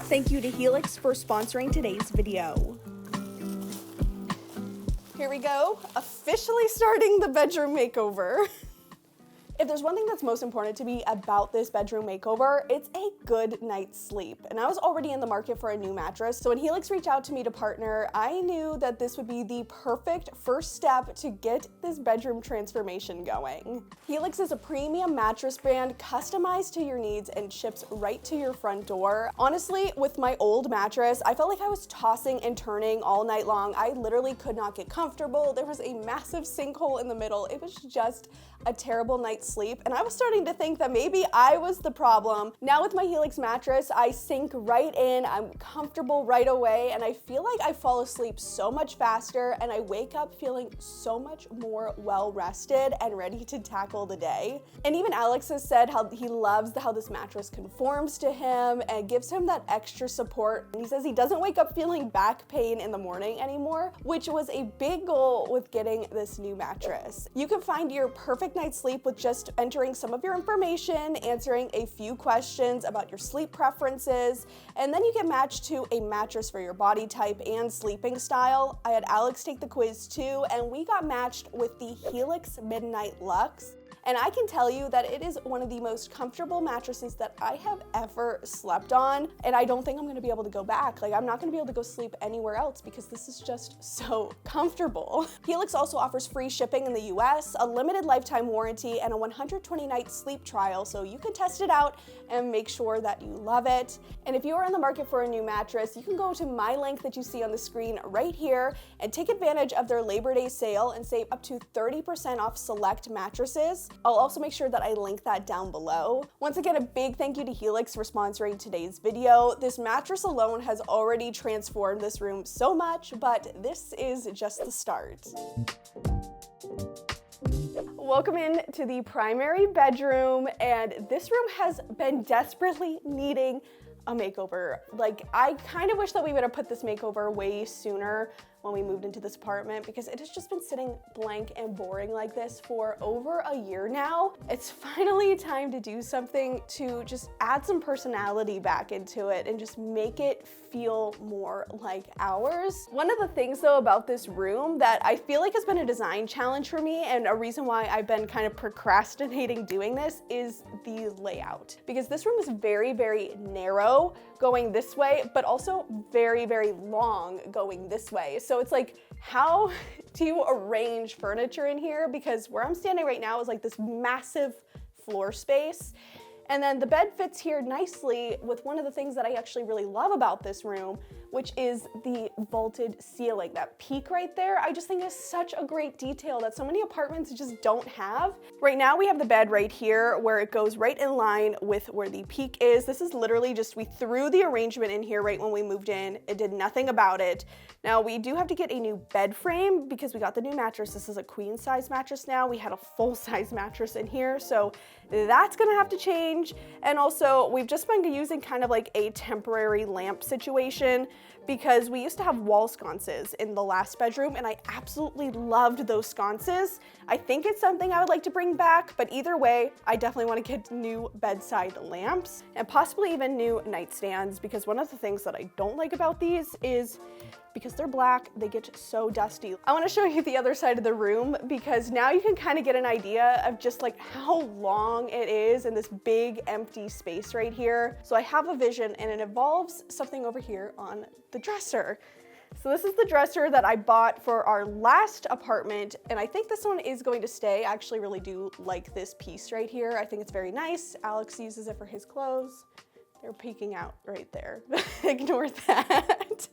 Thank you to Helix for sponsoring today's video. Here we go, officially starting the bedroom makeover. If there's one thing that's most important to me about this bedroom makeover, it's a good night's sleep. And I was already in the market for a new mattress, so when Helix reached out to me to partner, I knew that this would be the perfect first step to get this bedroom transformation going. Helix is a premium mattress brand customized to your needs and ships right to your front door. Honestly, with my old mattress, I felt like I was tossing and turning all night long. I literally could not get comfortable. There was a massive sinkhole in the middle. It was just a terrible night's sleep, and I was starting to think that maybe I was the problem. Now with my Helix mattress, I sink right in, I'm comfortable right away, and I feel like I fall asleep so much faster, and I wake up feeling so much more well-rested and ready to tackle the day. And even Alex has said how he loves how this mattress conforms to him and gives him that extra support. And he says he doesn't wake up feeling back pain in the morning anymore, which was a big goal with getting this new mattress. You can find your perfect night's sleep with just entering some of your information, answering a few questions about your sleep preferences, and then you get matched to a mattress for your body type and sleeping style. I had Alex take the quiz too, and we got matched with the Helix Midnight Luxe. And I can tell you that it is one of the most comfortable mattresses that I have ever slept on. And I don't think I'm gonna be able to go back. Like, I'm not gonna be able to go sleep anywhere else because this is just so comfortable. Helix also offers free shipping in the US, a limited lifetime warranty, and a 120-night sleep trial. So you can test it out and make sure that you love it. And if you are in the market for a new mattress, you can go to my link that you see on the screen right here and take advantage of their Labor Day sale and save up to 30% off select mattresses. I'll also make sure that I link that down below. Once again, a big thank you to Helix for sponsoring today's video. This mattress alone has already transformed this room so much, but this is just the start. Welcome in to the primary bedroom, and this room has been desperately needing a makeover. Like, I kind of wish that we would have put this makeover way sooner when we moved into this apartment, because it has just been sitting blank and boring like this for over a year now. It's finally time to do something to just add some personality back into it and just make it feel more like ours. One of the things though about this room that I feel like has been a design challenge for me, and a reason why I've been kind of procrastinating doing this, is the layout. Because this room is very, very narrow going this way, but also very, very long going this way. So it's like, how do you arrange furniture in here? Because where I'm standing right now is like this massive floor space. And then the bed fits here nicely with one of the things that I actually really love about this room, which is the vaulted ceiling. That peak right there, I just think is such a great detail that so many apartments just don't have. Right now we have the bed right here where it goes right in line with where the peak is. This is literally just, we threw the arrangement in here right when we moved in. It did nothing about it. Now we do have to get a new bed frame because we got the new mattress. This is a queen size mattress now. We had a full size mattress in here, so that's gonna have to change. And also we've just been using kind of like a temporary lamp situation because we used to have wall sconces in the last bedroom, and I absolutely loved those sconces. I think it's something I would like to bring back, but either way, I definitely want to get new bedside lamps and possibly even new nightstands, because one of the things that I don't like about these is because they're black, they get so dusty. I want to show you the other side of the room because now you can kind of get an idea of just like how long it is in this big empty space right here. So I have a vision, and it involves something over here on the dresser. So this is the dresser that I bought for our last apartment, and I think this one is going to stay. I actually really do like this piece right here. I think it's very nice. Alex uses it for his clothes. They're peeking out right there. Ignore that.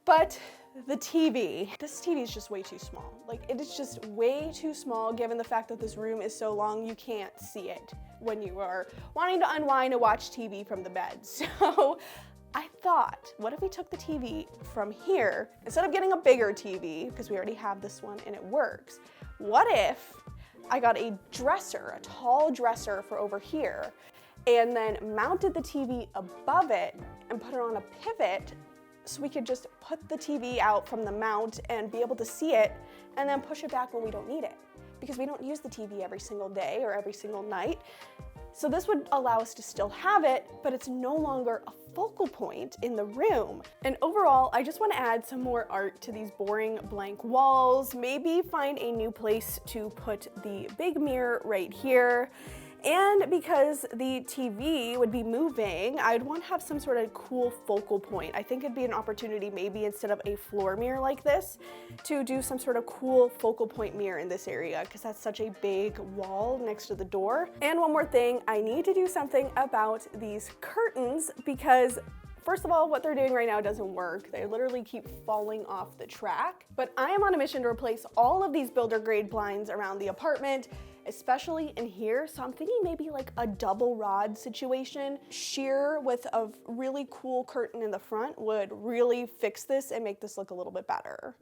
But the TV, this TV is just way too small. Like, it is just way too small given the fact that this room is so long, you can't see it when you are wanting to unwind and watch TV from the bed. So I thought, what if we took the TV from here, instead of getting a bigger TV, because we already have this one and it works, what if I got a dresser, a tall dresser for over here, and then mounted the TV above it and put it on a pivot so we could just put the TV out from the mount and be able to see it and then push it back when we don't need it. Because we don't use the TV every single day or every single night. So this would allow us to still have it, but it's no longer a focal point in the room. And overall, I just want to add some more art to these boring blank walls, maybe find a new place to put the big mirror right here. And because the TV would be moving, I'd want to have some sort of cool focal point. I think it'd be an opportunity, maybe instead of a floor mirror like this, to do some sort of cool focal point mirror in this area, because that's such a big wall next to the door. And one more thing, I need to do something about these curtains, because first of all, what they're doing right now doesn't work. They literally keep falling off the track. But I am on a mission to replace all of these builder grade blinds around the apartment, especially in here. So I'm thinking maybe like a double rod situation. Sheer with a really cool curtain in the front would really fix this and make this look a little bit better.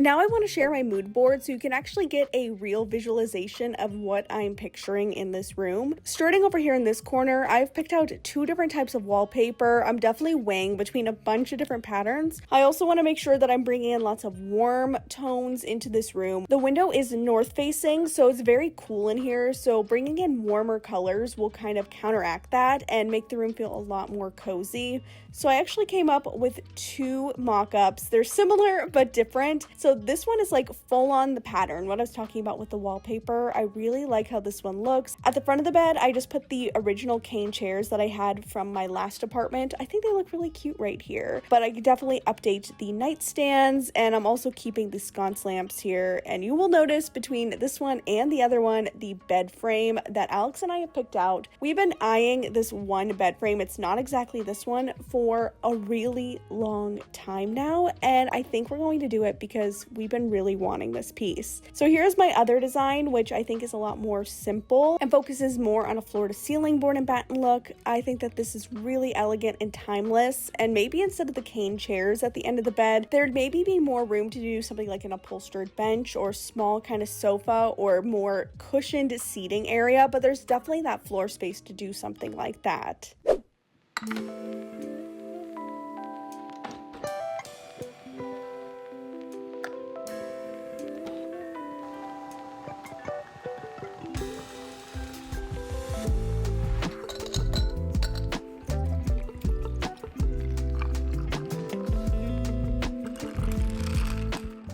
Now I want to share my mood board so you can actually get a real visualization of what I'm picturing in this room. Starting over here in this corner, I've picked out 2 different types of wallpaper. I'm definitely weighing between a bunch of different patterns. I also want to make sure that I'm bringing in lots of warm tones into this room. The window is north facing, so it's very cool in here. So bringing in warmer colors will kind of counteract that and make the room feel a lot more cozy. So I actually came up with 2 mock-ups. They're similar but different. So this one is like full on the pattern, what I was talking about with the wallpaper. I really like how this one looks. At the front of the bed, I just put the original cane chairs that I had from my last apartment. I think they look really cute right here, but I could definitely update the nightstands, and I'm also keeping the sconce lamps here. And you will notice between this one and the other one, the bed frame that Alex and I have picked out. We've been eyeing this one bed frame. It's not exactly this one for a really long time now, and I think we're going to do it because we've been really wanting this piece. So here's my other design, which I think is a lot more simple and focuses more on a floor to ceiling board and batten look. I think that this is really elegant and timeless, and maybe instead of the cane chairs at the end of the bed, there'd maybe be more room to do something like an upholstered bench or small kind of sofa or more cushioned seating area, but there's definitely that floor space to do something like that.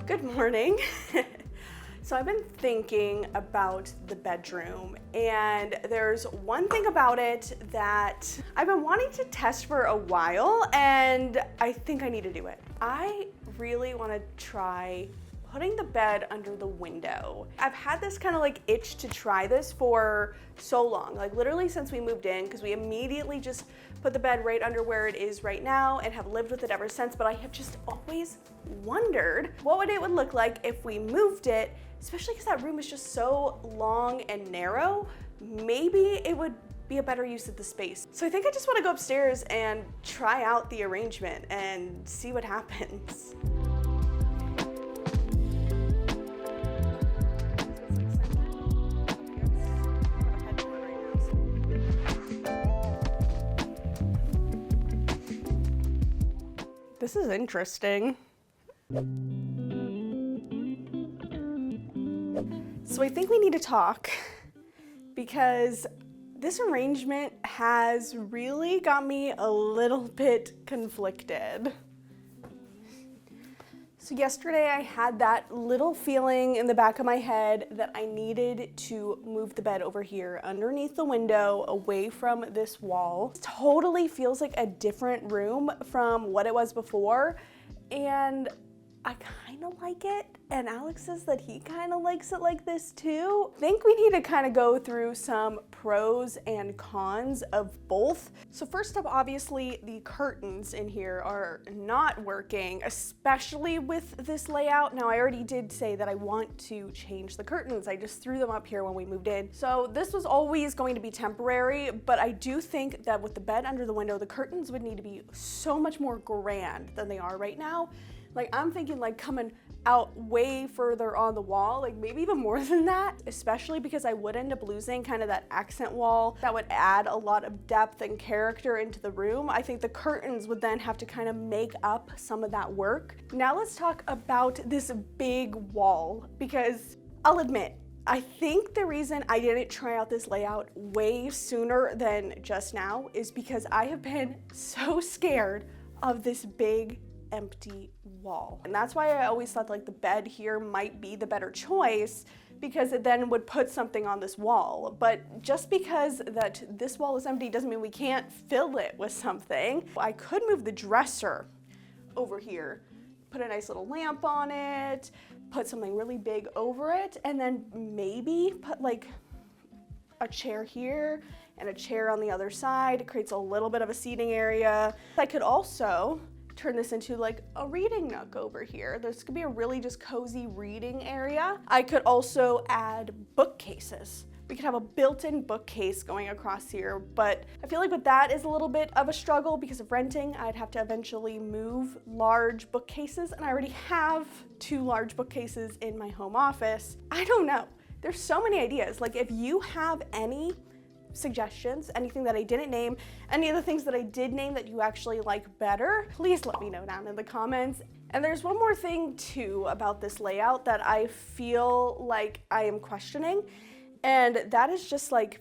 Good morning. So I've been thinking about the bedroom, and there's one thing about it that I've been wanting to test for a while, and I think I need to do it. I really want to try putting the bed under the window. I've had this kind of like itch to try this for so long, like literally since we moved in, because we immediately just put the bed right under where it is right now and have lived with it ever since. But I have just always wondered what it would look like if we moved it, especially because that room is just so long and narrow. Maybe it would be a better use of the space. So I think I just want to go upstairs and try out the arrangement and see what happens. This is interesting. So I think we need to talk, because this arrangement has really got me a little bit conflicted. So yesterday I had that little feeling in the back of my head that I needed to move the bed over here underneath the window, away from this wall. It totally feels like a different room from what it was before, and I kind of like it, and Alex says that he kind of likes it like this too. I think we need to kind of go through some pros and cons of both. So first up, obviously the curtains in here are not working, especially with this layout. Now I already did say that I want to change the curtains. I just threw them up here when we moved in. So this was always going to be temporary, but I do think that with the bed under the window, the curtains would need to be so much more grand than they are right now. Like I'm thinking like coming out way further on the wall, like maybe even more than that, especially because I would end up losing kind of that accent wall that would add a lot of depth and character into the room. I think the curtains would then have to kind of make up some of that work. Now let's talk about this big wall, because I'll admit, I think the reason I didn't try out this layout way sooner than just now is because I have been so scared of this big empty wall. And that's why I always thought like the bed here might be the better choice, because it then would put something on this wall. But just because that this wall is empty doesn't mean we can't fill it with something. I could move the dresser over here, put a nice little lamp on it, put something really big over it, and then maybe put like a chair here and a chair on the other side. It creates a little bit of a seating area. I could also turn this into like a reading nook over here. This could be a really just cozy reading area. I could also add bookcases. We could have a built-in bookcase going across here, but I feel like with that is a little bit of a struggle because of renting. I'd have to eventually move large bookcases, and I already have 2 large bookcases in my home office. I don't know. There's so many ideas. Like if you have any suggestions, anything that I didn't name, any of the things that I did name that you actually like better, please let me know down in the comments. And there's one more thing too about this layout that I feel like I am questioning, and that is just like,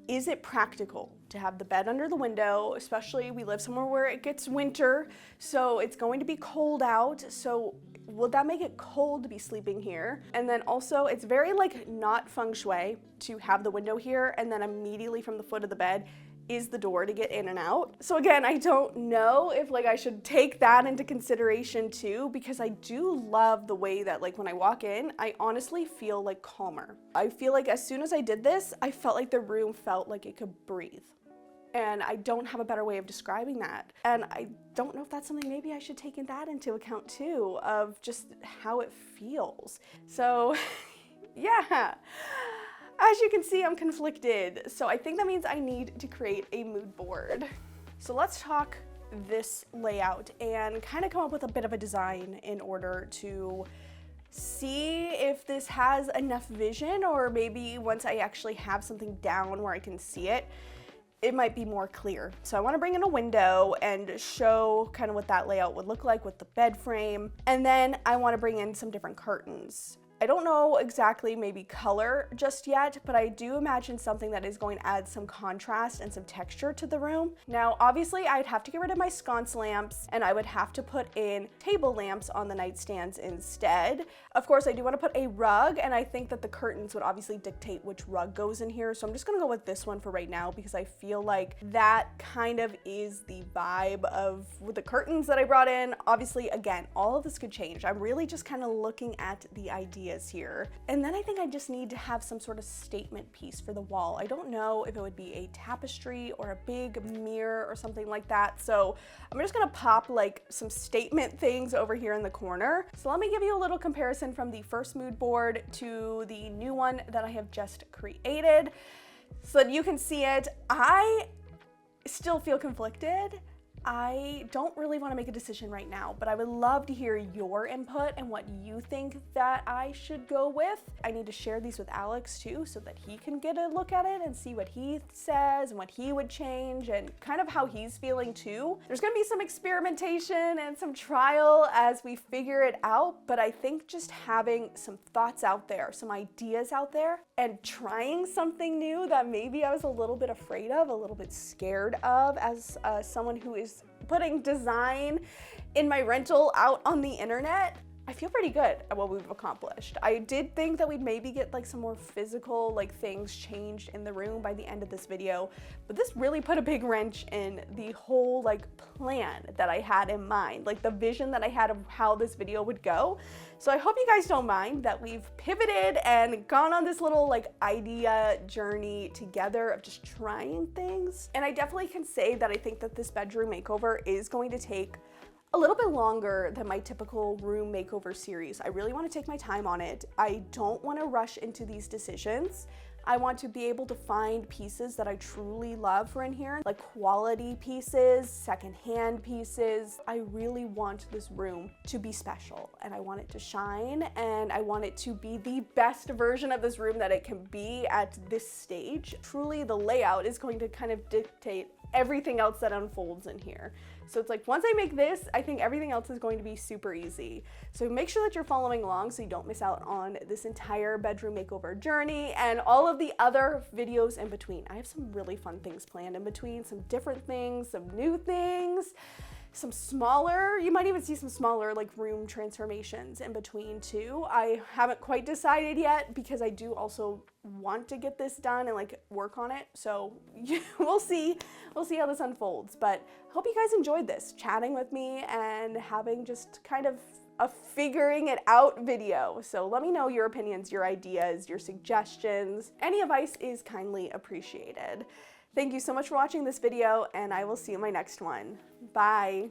is it practical to have the bed under the window? Especially we live somewhere where it gets winter, so it's going to be cold out. So will that make it cold to be sleeping here? And then also it's very like not feng shui to have the window here and then immediately from the foot of the bed is the door to get in and out. So again, I don't know if like I should take that into consideration too, because I do love the way that like when I walk in, I honestly feel like calmer. I feel like as soon as I did this, I felt like the room felt like it could breathe. And I don't have a better way of describing that. And I don't know if that's something maybe I should take that into account too, of just how it feels. So yeah. As you can see, I'm conflicted. So I think that means I need to create a mood board. So let's talk this layout and kind of come up with a bit of a design in order to see if this has enough vision, or maybe once I actually have something down where I can see it, it might be more clear. So I want to bring in a window and show kind of what that layout would look like with the bed frame. And then I want to bring in some different curtains. I don't know exactly maybe color just yet, but I do imagine something that is going to add some contrast and some texture to the room. Now, obviously I'd have to get rid of my sconce lamps and I would have to put in table lamps on the nightstands instead. Of course, I do want to put a rug, and I think that the curtains would obviously dictate which rug goes in here. So I'm just gonna go with this one for right now because I feel like that kind of is the vibe of with the curtains that I brought in. Obviously, again, all of this could change. I'm really just kind of looking at the ideas here. And then I think I just need to have some sort of statement piece for the wall. I don't know if it would be a tapestry or a big mirror or something like that. So I'm just gonna pop like some statement things over here in the corner. So let me give you a little comparison from the first mood board to the new one that I have just created so that you can see it. I still feel conflicted. I don't really want to make a decision right now, but I would love to hear your input and what you think that I should go with. I need to share these with Alex too, so that he can get a look at it and see what he says and what he would change and kind of how he's feeling too. There's going to be some experimentation and some trial as we figure it out, but I think just having some thoughts out there, some ideas out there, and trying something new that maybe I was a little bit afraid of, a little bit scared of as someone who is putting design in my rental out on the internet, I feel pretty good at what we've accomplished. I did think that we'd maybe get like some more physical like things changed in the room by the end of this video, but this really put a big wrench in the whole like plan that I had in mind, like the vision that I had of how this video would go. So I hope you guys don't mind that we've pivoted and gone on this little like idea journey together of just trying things. And I definitely can say that I think that this bedroom makeover is going to take a little bit longer than my typical room makeover series. I really want to take my time on it. I don't want to rush into these decisions. I want to be able to find pieces that I truly love for in here, like quality pieces, secondhand pieces. I really want this room to be special, and I want it to shine, and I want it to be the best version of this room that it can be at this stage. Truly, the layout is going to kind of dictate everything else that unfolds in here. So it's like, once I make this, I think everything else is going to be super easy. So make sure that you're following along so you don't miss out on this entire bedroom makeover journey and all of the other videos in between. I have some really fun things planned in between, some different things, some new things, some smaller, you might even see some smaller like room transformations in between too. I haven't quite decided yet because I do also want to get this done and like work on it. So we'll see how this unfolds, but I hope you guys enjoyed this, chatting with me and having just kind of a figuring it out video. So let me know your opinions, your ideas, your suggestions. Any advice is kindly appreciated. Thank you so much for watching this video, and I will see you in my next one. Bye.